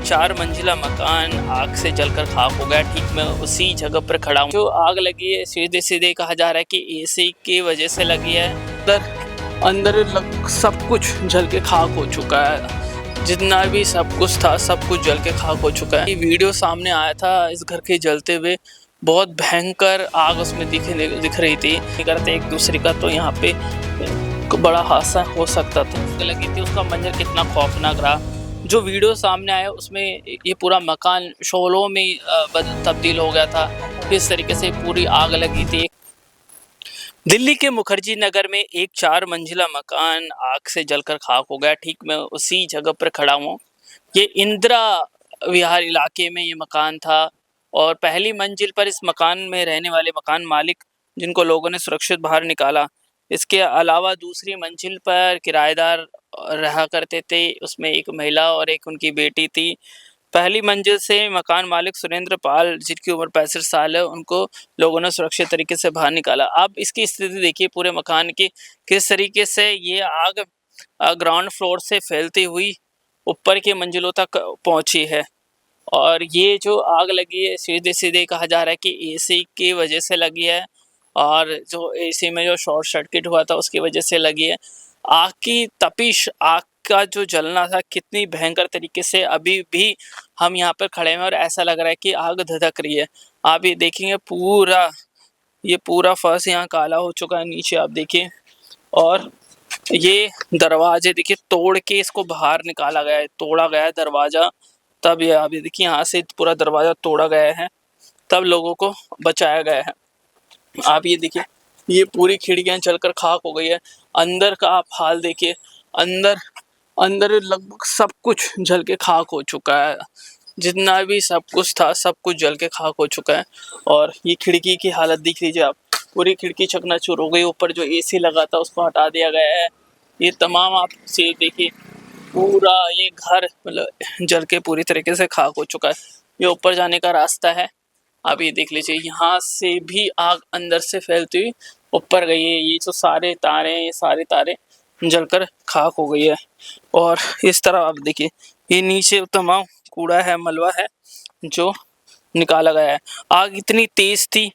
4 मंजिला मकान आग से जलकर खाक हो गया। ठीक मैं उसी जगह पर खड़ा हूँ। जो आग लगी है सीधे सीधे कहा जा रहा है कि एसी की वजह से लगी है। अंदर सब कुछ जल के खाक हो चुका है। जितना भी सब कुछ था सब कुछ जल के खाक हो चुका है। ये वीडियो सामने आया था इस घर के जलते हुए। बहुत भयंकर आग उसमें दिख रही थी। करते एक दूसरे का तो यहाँ पे बड़ा हादसा हो सकता था। लगी थी उसका मंजर कितना खौफनाक रहा। जो वीडियो सामने आया उसमें ये पूरा मकान शोलों में तब्दील हो गया था। किस तरीके से पूरी आग लगी थी। दिल्ली के मुखर्जी नगर में एक 4 मंजिला मकान आग से जलकर खाक हो गया। ठीक मैं उसी जगह पर खड़ा हूँ। ये इंदिरा विहार इलाके में ये मकान था और पहली मंजिल पर इस मकान में रहने वाले मकान मालिक जिनको लोगों ने सुरक्षित बाहर निकाला। इसके अलावा दूसरी मंजिल पर किराएदार रहा करते थे। उसमें एक महिला और एक उनकी बेटी थी। पहली मंजिल से मकान मालिक सुरेंद्र पाल जिनकी उम्र 65 साल है, उनको लोगों ने सुरक्षित तरीके से बाहर निकाला। अब इसकी स्थिति देखिए पूरे मकान की, किस तरीके से ये आग ग्राउंड फ्लोर से फैलती हुई ऊपर की मंजिलों तक पहुंची है। और ये जो आग लगी है सीधे सीधे कहा जा रहा है कि एसी की वजह से लगी है और जो एसी में जो शॉर्ट सर्किट हुआ था उसकी वजह से लगी है। आग की तपिश, आग का जो जलना था कितनी भयंकर तरीके से अभी भी हम यहाँ पर खड़े हैं और ऐसा लग रहा है कि आग धधक रही है। आप ये देखेंगे पूरा फर्श यहाँ काला हो चुका है। नीचे आप देखिए और ये दरवाजे देखिए तोड़ के इसको बाहर निकाला गया है, तोड़ा गया है दरवाजा। तब ये आप देखिए यहाँ से पूरा दरवाजा तोड़ा गया है, तब लोगों को बचाया गया है। आप ये देखिए ये पूरी खिड़कियां जलकर खाक हो गई है। अंदर का आप हाल देखिए, अंदर लगभग सब कुछ जल के खाक हो चुका है। जितना भी सब कुछ था सब कुछ जल के खाक हो चुका है। और ये खिड़की की हालत देख लीजिए आप, पूरी खिड़की चकनाचूर हो गई। ऊपर जो एसी लगा था उसको हटा दिया गया है। ये तमाम आप से देखिए पूरा ये घर मतलब जल के पूरी तरीके से खाक हो चुका है। ये ऊपर जाने का रास्ता है, आप ये देख लीजिए। यहाँ से भी आग अंदर से फैलती हुई ऊपर गई है। ये जो सारे तारे हैं, ये सारे तारे जलकर खाक हो गई है। और इस तरह आप देखिए ये नीचे तमाम कूड़ा है, मलबा है जो निकाला गया है। आग इतनी तेज थी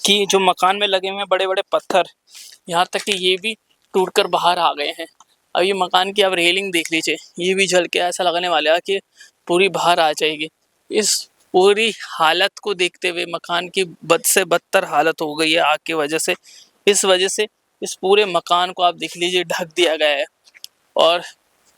कि जो मकान में लगे हुए बड़े बड़े पत्थर, यहाँ तक कि ये भी टूटकर बाहर आ गए हैं। अब ये मकान की आप रेलिंग देख लीजिए, ये भी जल के ऐसा लगने वाला है कि पूरी बाहर आ जाएगी। इस पूरी हालत को देखते हुए मकान की बद से बदतर हालत हो गई है आग की वजह से। इस वजह से इस पूरे मकान को आप देख लीजिए ढक दिया गया है। और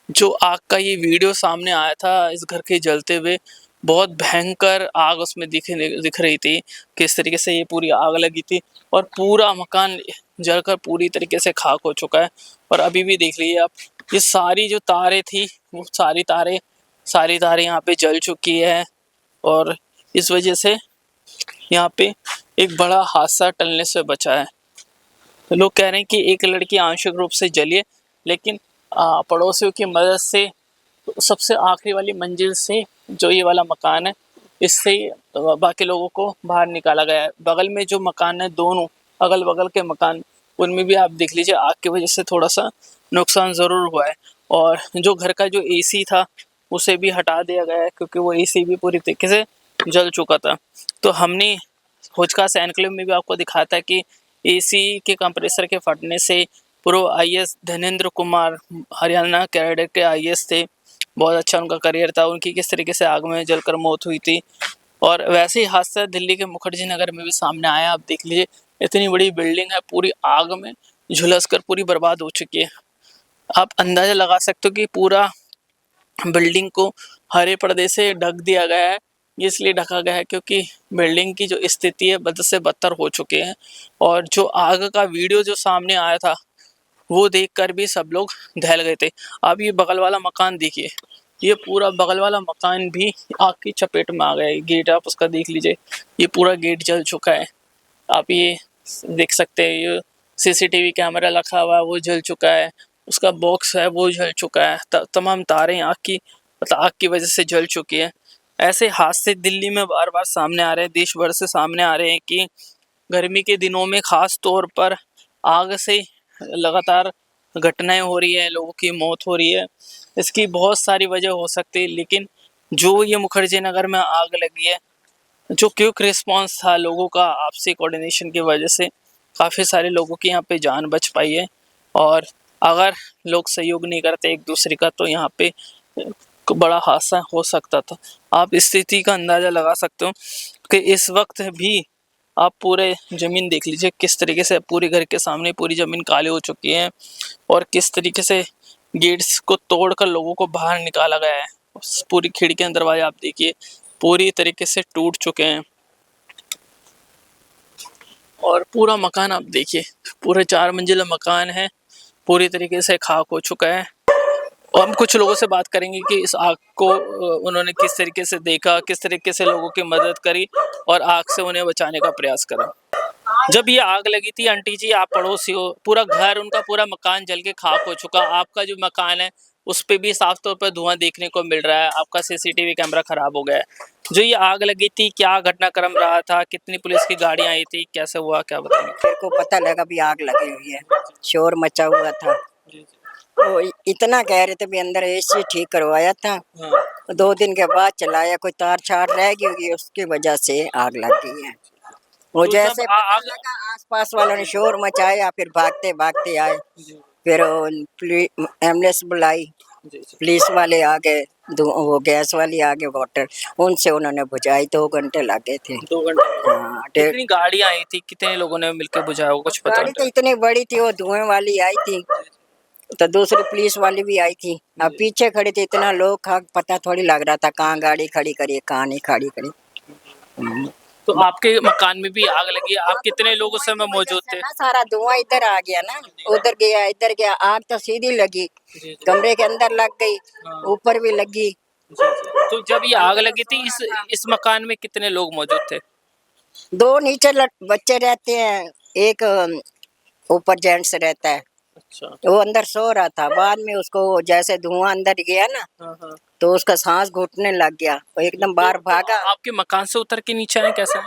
जो आग का ये वीडियो सामने आया था इस घर के जलते हुए, बहुत भयंकर आग उसमें दिख रही थी। किस तरीके से ये पूरी आग लगी थी और पूरा मकान जलकर पूरी तरीके से खाक हो चुका है। और अभी भी देख लीजिए आप, ये सारी जो तारें थी वो सारी तारें यहाँ पे जल चुकी है। और इस वजह से यहाँ पे एक बड़ा हादसा टलने से बचा है। लोग कह रहे हैं कि एक लड़की आंशिक रूप से जली है, लेकिन पड़ोसियों की मदद से सबसे आखिरी वाली मंजिल से जो ये वाला मकान है इससे बाकी लोगों को बाहर निकाला गया है। बगल में जो मकान है, दोनों अगल बगल के मकान, उनमें भी आप देख लीजिए आग की वजह से थोड़ा सा नुकसान ज़रूर हुआ है। और जो घर का जो एसी था उसे भी हटा दिया गया है क्योंकि वो एसी भी पूरी तरीके से जल चुका था। तो हमने होचकास एनक्लेव में भी आपको दिखाया था कि एसी के कंप्रेसर के फटने से पूर्व आईएएस धनेंद्र कुमार हरियाणा कैडर के आईएएस थे, बहुत अच्छा उनका करियर था, उनकी किस तरीके से आग में जलकर मौत हुई थी। और वैसे ही हादसा दिल्ली के मुखर्जी नगर में भी सामने आया। आप देख लीजिए इतनी बड़ी बिल्डिंग है पूरी आग में झुलस कर पूरी बर्बाद हो चुकी है। आप अंदाजा लगा सकते हो कि पूरा बिल्डिंग को हरे पर्दे से ढक दिया गया है। इसलिए ढका गया है क्योंकि बिल्डिंग की जो स्थिति है बद से बदतर हो चुके हैं। और जो आग का वीडियो जो सामने आया था वो देखकर भी सब लोग दहल गए थे। अब ये बगल वाला मकान देखिए, ये पूरा बगल वाला मकान भी आग की चपेट में आ गया है। गेट आप उसका देख लीजिए, ये पूरा गेट जल चुका है। आप ये देख सकते हैं, ये सीसीटीवी कैमरा रखा हुआ है वो जल चुका है, उसका बॉक्स है वो जल चुका है। तमाम तारें आग की वजह से जल चुकी है। ऐसे हादसे दिल्ली में बार बार सामने आ रहे हैं, देश भर से सामने आ रहे हैं कि गर्मी के दिनों में खास तौर पर आग से लगातार घटनाएं हो रही है, लोगों की मौत हो रही है। इसकी बहुत सारी वजह हो सकती है, लेकिन जो ये मुखर्जी नगर में आग लगी है, जो क्विक रिस्पांस था लोगों का, आपसी कोऑर्डिनेशन की वजह से काफ़ी सारे लोगों की यहाँ पे जान बच पाई है। और अगर लोग सहयोग नहीं करते एक दूसरे का तो यहाँ पे बड़ा हादसा हो सकता था। आप स्थिति का अंदाज़ा लगा सकते हो कि इस वक्त भी आप पूरे ज़मीन देख लीजिए किस तरीके से पूरे घर के सामने पूरी ज़मीन काली हो चुकी है और किस तरीके से गेट्स को तोड़कर लोगों को बाहर निकाला गया है। पूरी खिड़कियां दरवाजे आप देखिए पूरी तरीके से टूट चुके हैं और पूरा मकान आप देखिए, पूरे 4 मंजिला मकान है, पूरी तरीके से खाक हो चुका है। और हम कुछ लोगों से बात करेंगे कि इस आग को उन्होंने किस तरीके से देखा, किस तरीके से लोगों की मदद करी और आग से उन्हें बचाने का प्रयास करा। जब ये आग लगी थी आंटी जी, आप पड़ोसी हो, पूरा घर उनका पूरा मकान जल के खाक हो चुका, आपका जो मकान है उस पे भी साफ तौर पर धुआं देखने को मिल रहा है, आपका सीसीटीवी कैमरा खराब हो गया है। जो ये आग लगी थी क्या घटनाक्रम रहा था, कितनी पुलिस की गाड़ियां आई थी, कैसे हुआ, क्या बताएंगे? मेरे को पता लगा भी आग लगी हुई है, शोर मचा हुआ था। तो इतना कह रहे थे भी अंदर एसी ठीक करवाया था। हाँ। 2 दिन के बाद चलाया, कोई तार छाड़ रह गई होगी, उसकी वजह से आग लग गई है। वो तो जैसे जब पता लगा आसपास वालों ने शोर मचाया, फिर भागते भागते आए, फिर एम्बुलेंस बुलाई, पुलिस वाले आ गए, वो गैस वाली आ गए, वाटर, उनसे उन्होंने बुझाई। 2 घंटे लगे थे। 2 घंटे। हाँ, कितनी गाड़ियां आई थी, कितने लोगों ने मिलकर बुझाया, वो कुछ पता गाड़ी तो इतनी बड़ी थी, वो धुएं वाली आई थी, तो दूसरी पुलिस वाली भी आई थी। अब पीछे खड़े थे, इतना लोग था, पता थोड़ी लग रहा था कहाँ गाड़ी खड़ी करी कहाँ नहीं खड़ी करी। तो आपके मकान में भी आग लगी, आप कितने लोग उस समय मौजूद थे? सारा धुआं इधर आ गया ना, उधर गया इधर गया, आग तो सीधी लगी, कमरे के अंदर लग गई, ऊपर भी लगी। तो जब ये आग लगी थी इस मकान में कितने लोग मौजूद थे? 2 नीचे बच्चे रहते हैं, एक ऊपर जेंट्स रहता है। अच्छा। वो अंदर सो रहा था, बाद में उसको जैसे धुआं अंदर गया ना, हाँ। तो उसका सांस घुटने लग गया, वो एकदम बाहर भागा। आपके मकान से उतर के नीचे आए कैसे?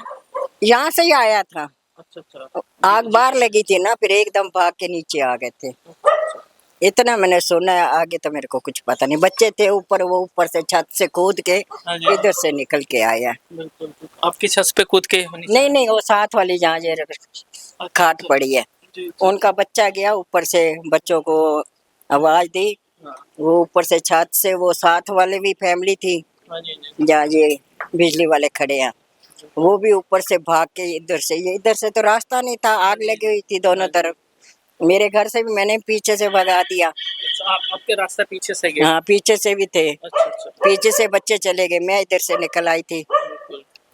यहाँ से ही आया था। अच्छा। आग बाहर लगी थी ना, फिर एकदम भाग के नीचे आ गए थे। इतना मैंने सुना है, आगे तो मेरे को कुछ पता नहीं। बच्चे थे ऊपर, वो ऊपर से छत से कूद के इधर से निकल के आया। बिल्कुल। आपकी छत पे कूद के? नहीं, वो साथ वाली जहाँ जे खाट पड़ी है, उनका बच्चा गया ऊपर से, बच्चों को आवाज दी, वो ऊपर से छत से, वो साथ वाले भी फैमिली थी जहाँ ये बिजली वाले खड़े हैं, वो भी ऊपर से भाग के इधर से, ये इधर से तो रास्ता नहीं था, आग लगी हुई थी दोनों तरफ। मेरे घर से भी मैंने पीछे से भगा दिया। आपके रास्ता पीछे से गया? हाँ, पीछे से भी थे। अच्छा। पीछे से बच्चे चले गए, मैं इधर से निकल आई थी,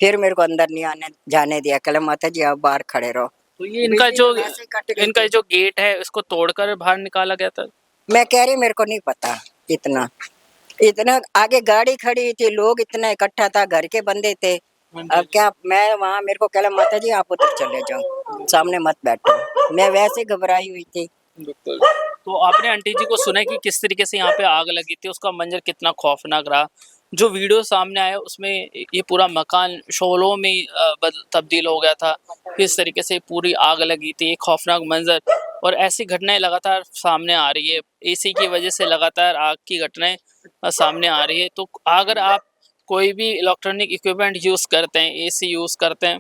फिर मेरे को अंदर नहीं आने जाने दिया, कल माता जी आप बाहर खड़े रहो। तो ये इनका जो गेट है उसको तोड़कर बाहर निकाला गया था? मैं कह रही मेरे को नहीं पता। इतना आगे गाड़ी खड़ी थी, लोग इतना इकट्ठा था, घर के बंदे थे। अब क्या, मैं वहाँ, मेरे को कहला माता जी आप उधर चले जाओ, सामने मत बैठो, मैं वैसे घबराई हुई थी। बिल्कुल। तो आपने आंटी जी को सुना कि किस तरीके से यहाँ पे आग लगी थी, उसका मंजर कितना खौफनाक रहा। जो वीडियो सामने आया उसमें ये पूरा मकान शोलों में तब्दील हो गया था, किस तरीके से पूरी आग लगी थी, एक खौफनाक मंजर। और ऐसी घटनाएं लगातार सामने आ रही है, एसी की वजह से लगातार आग की घटनाएं सामने आ रही है। तो अगर आप कोई भी इलेक्ट्रॉनिक इक्विपमेंट यूज़ करते हैं, एसी यूज़ करते हैं,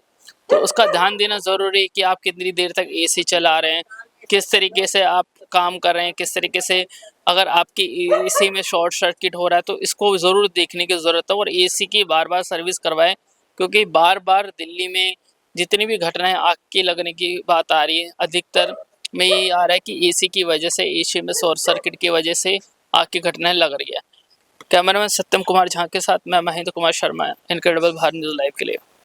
तो उसका ध्यान देना ज़रूरी है कि आप कितनी देर तक एसी चला रहे हैं, किस तरीके से आप काम कर रहे हैं, किस तरीके से अगर आपकी एसी में शॉर्ट सर्किट हो रहा है तो इसको ज़रूर देखने की ज़रूरत है। और एसी की बार सर्विस करवाएं, क्योंकि बार दिल्ली में जितनी भी घटनाएं आग की लगने की बात आ रही है, अधिकतर में ये आ रहा है कि एसी की वजह से, एसी में शॉर्ट सर्किट की वजह से आग की घटनाएं लग रही है। कैमरामैन सत्यम कुमार झा के साथ मैं Mahendra Kumar Sharma, incredible Bharat news live के लिए।